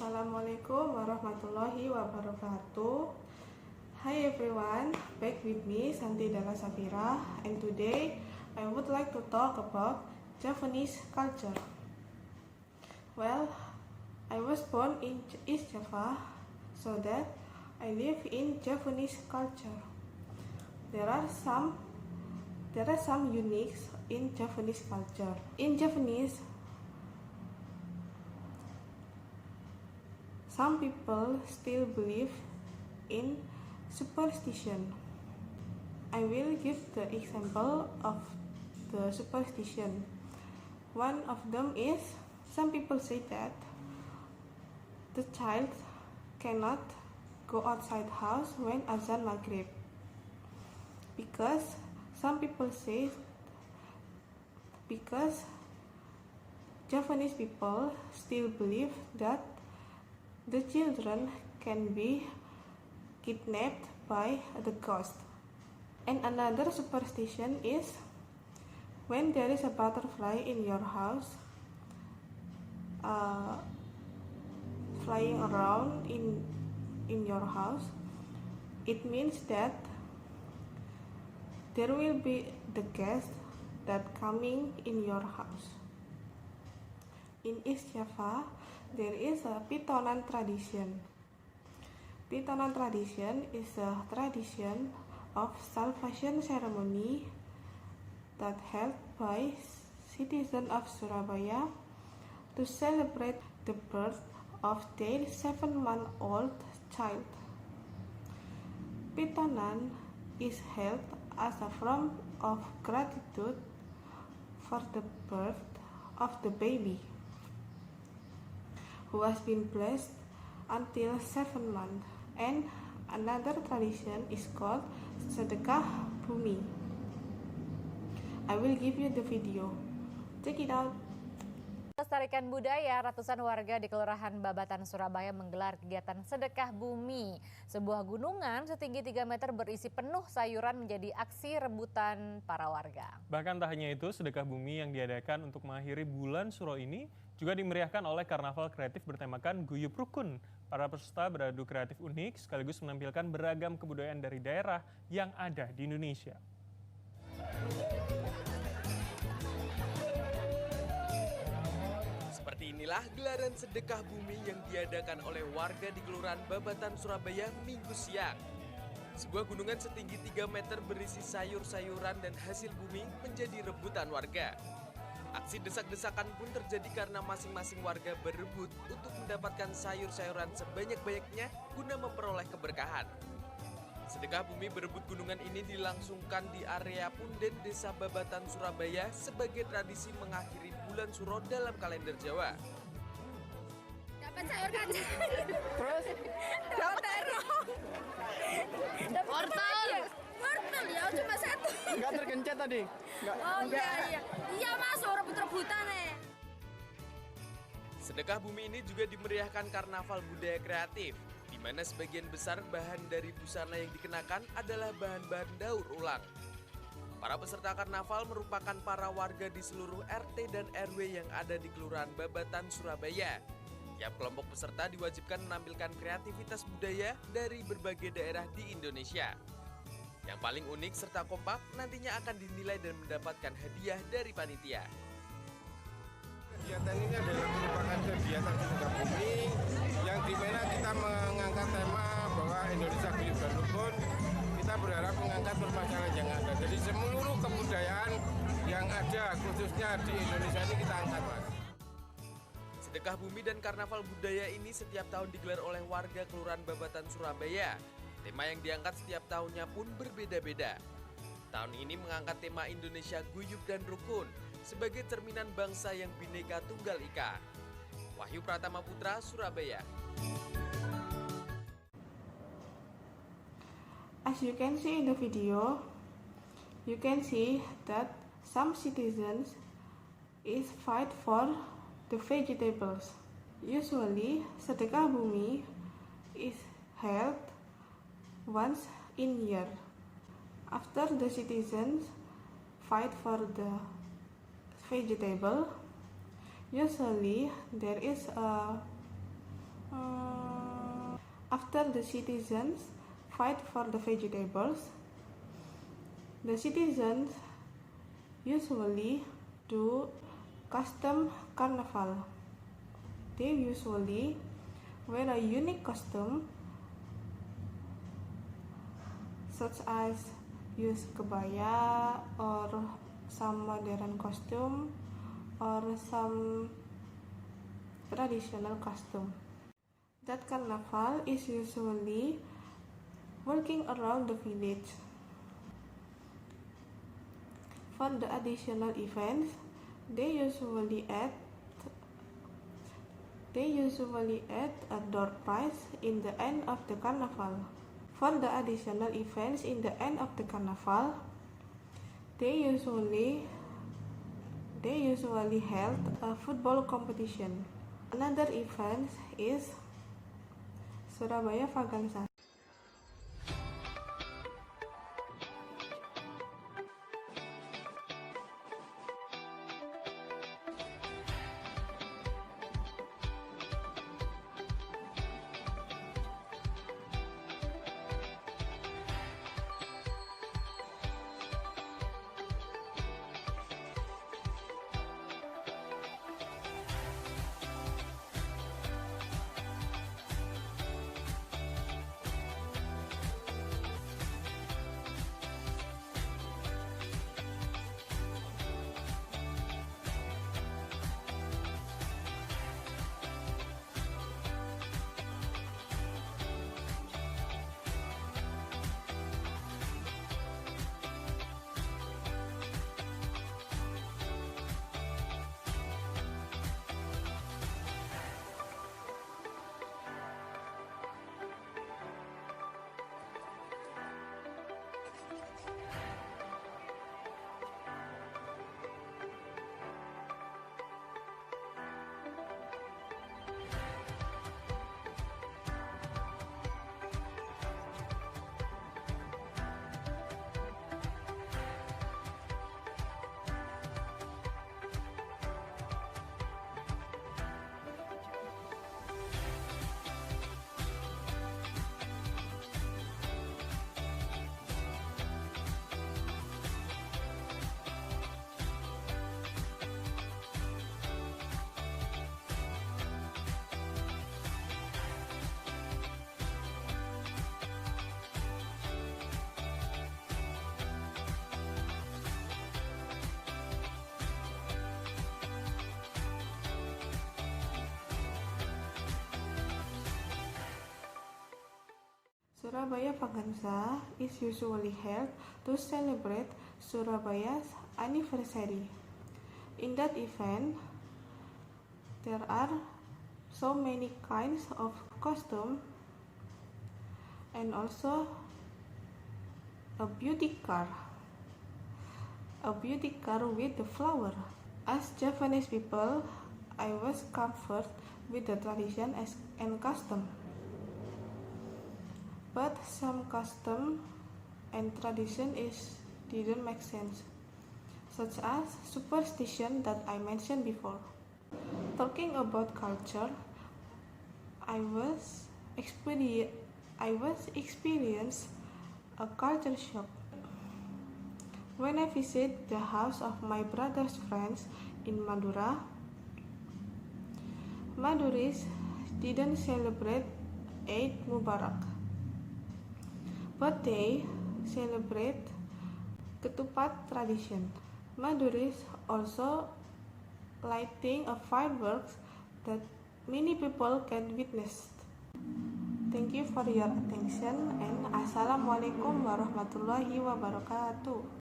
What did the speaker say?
Assalamualaikum warahmatullahi wabarakatuh. Hi everyone, back with me Santi Dalla Safira, and today I would like to talk about Javanese culture. Well, I was born in East Java, so that I live in Javanese culture. There are some uniques in Javanese culture. In Javanese, some people still believe in superstition. I will give the example of the superstition. One of them is, some people say that the child cannot go outside house when azan maghrib, because some people say Javanese people still believe that the children can be kidnapped by the ghost. And another superstition is, when there is a butterfly in your house, flying around in your house, it means that there will be the guest that coming in your house. In East Java, there is a Pitonan tradition. Pitonan tradition is a tradition of salvation ceremony that held by citizens of Surabaya to celebrate the birth of their 7-month-old child. Pitonan is held as a form of gratitude for the birth of the baby, who has been blessed until 7 months. And another tradition is called Sedekah Bumi. I will give you the video. Check it out. Melestarikan budaya, ratusan warga di Kelurahan Babatan, Surabaya menggelar kegiatan Sedekah Bumi. Sebuah gunungan setinggi 3 meter berisi penuh sayuran menjadi aksi rebutan para warga. Bahkan tak hanya itu, Sedekah Bumi yang diadakan untuk mengakhiri bulan Suro ini juga dimeriahkan oleh karnaval kreatif bertemakan Guyub Rukun. Para peserta beradu kreatif unik sekaligus menampilkan beragam kebudayaan dari daerah yang ada di Indonesia. Seperti inilah gelaran Sedekah Bumi yang diadakan oleh warga di Kelurahan Babatan, Surabaya Minggu siang. Sebuah gunungan setinggi 3 meter berisi sayur-sayuran dan hasil bumi menjadi rebutan warga. Aksi desak-desakan pun terjadi karena masing-masing warga berebut untuk mendapatkan sayur-sayuran sebanyak-banyaknya guna memperoleh keberkahan. Sedekah Bumi berebut gunungan ini dilangsungkan di area Punden, Desa Babatan, Surabaya sebagai tradisi mengakhiri bulan Suro dalam kalender Jawa. Dapat sayur kacang. Terus? Dapat terong. Wortel. Wortel ya, cuma satu. Enggak tergencet tadi? Enggak. Oh iya. Iya masuk rebut-rebutan ya. Sedekah Bumi ini juga dimeriahkan karnaval budaya kreatif, di mana sebagian besar bahan dari busana yang dikenakan adalah bahan-bahan daur ulang. Para peserta karnaval merupakan para warga di seluruh RT dan RW yang ada di Kelurahan Babatan, Surabaya. Tiap kelompok peserta diwajibkan menampilkan kreativitas budaya dari berbagai daerah di Indonesia. Yang paling unik serta kompak nantinya akan dinilai dan mendapatkan hadiah dari panitia. Kegiatan ini adalah merupakan kegiatan Sedekah Bumi yang dimana kita mengangkat tema bahwa Indonesia Guyub dan Rukun. Kita berharap mengangkat permasalahan yang ada. Jadi seluruh kebudayaan yang ada khususnya di Indonesia ini kita angkat, Mas. Sedekah Bumi dan karnaval budaya ini setiap tahun digelar oleh warga Kelurahan Babatan, Surabaya. Tema yang diangkat setiap tahunnya pun berbeda-beda. Tahun ini mengangkat tema Indonesia Guyub dan Rukun sebagai cerminan bangsa yang Bhinneka Tunggal Ika. Wahyu Pratama Putra, Surabaya. As you can see in the video, you can see that some citizens is fight for the vegetables. Usually, Sedekah Bumi is held once in year. After the citizens fight for the vegetable, usually there is a After the citizens fight for the vegetables, the citizens usually do custom carnival. They usually wear a unique costume such as use kebaya or some modern costume or some traditional costume. That carnival is usually working around the village. For the additional events, they usually add a door prize in the end of the carnival. For the additional events in the end of the carnival, they usually held a football competition. Another event is Surabaya Vaganza. Surabaya Vaganza is usually held to celebrate Surabaya's anniversary. In that event, there are so many kinds of costume and also a beauty car with the flower. As Japanese people, I was comforted with the tradition and custom. But some custom and tradition didn't make sense, such as superstition that I mentioned before. Talking about culture, I was experienced a culture shock when I visited the house of my brother's friends in Madura. Maduris didn't celebrate Eid Mubarak, but they celebrate Ketupat tradition. Maduris also lighting a fireworks that many people can witness. Thank you for your attention and Assalamualaikum warahmatullahi wabarakatuh.